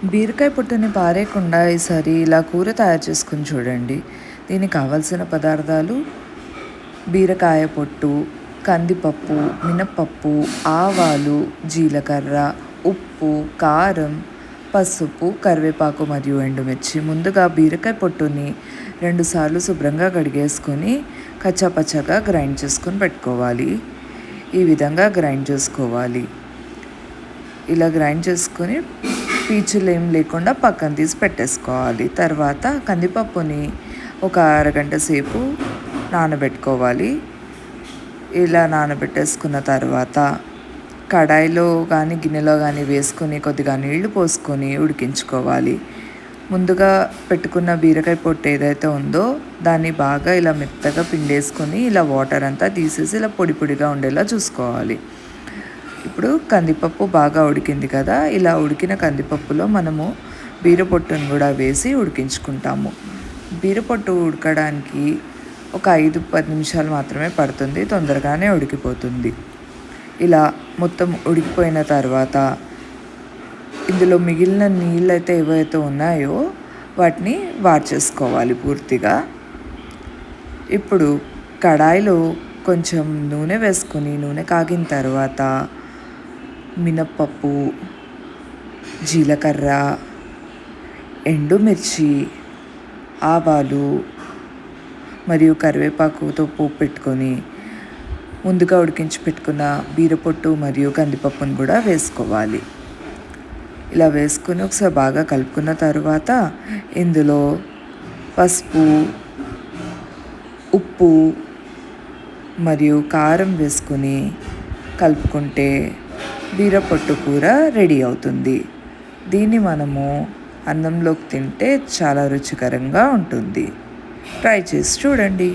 బీరకాయ పొట్టుని పారేయకుండా ఈసారి ఇలా కూర తయారు చేసుకుని చూడండి. దీనికి కావాల్సిన పదార్థాలు: బీరకాయ పొట్టు, కందిపప్పు, మినప్పప్పు, ఆవాలు, జీలకర్ర, ఉప్పు, కారం, పసుపు, కరివేపాకు మరియు ఎండుమిర్చి. ముందుగా బీరకాయ పొట్టుని 2 సార్లు శుభ్రంగా కడిగేసుకొని కచ్చాపచ్చాగా గ్రైండ్ చేసుకొని పెట్టుకోవాలి. ఈ విధంగా గ్రైండ్ చేసుకోవాలి. ఇలా గ్రైండ్ చేసుకొని పీచులు ఏం లేకుండా పక్కన తీసి పెట్టేసుకోవాలి. తర్వాత కందిపప్పుని ఒక అరగంట సేపు నానబెట్టుకోవాలి. ఇలా నానబెట్టేసుకున్న తర్వాత కడాయిలో కానీ గిన్నెలో కానీ వేసుకొని కొద్దిగా నీళ్లు పోసుకొని ఉడికించుకోవాలి. ముందుగా పెట్టుకున్న బీరకాయ పొట్టు ఏదైతే ఉందో దాన్ని బాగా ఇలా మెత్తగా పిండేసుకొని ఇలా వాటర్ అంతా తీసేసి ఇలా పొడి పొడిగా ఉండేలా చూసుకోవాలి. ఇప్పుడు కందిపప్పు బాగా ఉడికింది కదా, ఇలా ఉడికిన కందిపప్పులో మనము బీరపొట్టును కూడా వేసి ఉడికించుకుంటాము. బీరపొట్టు ఉడకడానికి ఒక 5-10 నిమిషాలు మాత్రమే పడుతుంది, తొందరగానే ఉడికిపోతుంది. ఇలా మొత్తం ఉడికిపోయిన తర్వాత ఇందులో మిగిలిన నీళ్ళు అయితే ఏవైతే ఉన్నాయో వాటిని వార్చేసుకోవాలి పూర్తిగా. ఇప్పుడు కడాయిలో కొంచెం నూనె వేసుకొని నూనె కాగిన తర్వాత మినప్పప్పు, జీలకర్ర, ఎండుమిర్చి, ఆవాలు మరియు కరివేపాకుతో పోపు పెట్టుకొని ముందుగా ఉడికించి పెట్టుకున్న బీరపొట్టు మరియు కందిపప్పును కూడా వేసుకోవాలి. ఇలా వేసుకొని ఒకసారి బాగా కలుపుకున్న తర్వాత ఇందులో పసుపు, ఉప్పు మరియు కారం వేసుకొని కలుపుకుంటే బీరపొట్టు కూర రెడీ అవుతుంది. దీన్ని మనము అన్నంలోకి తింటే చాలా రుచికరంగా ఉంటుంది. ట్రై చేసి చూడండి.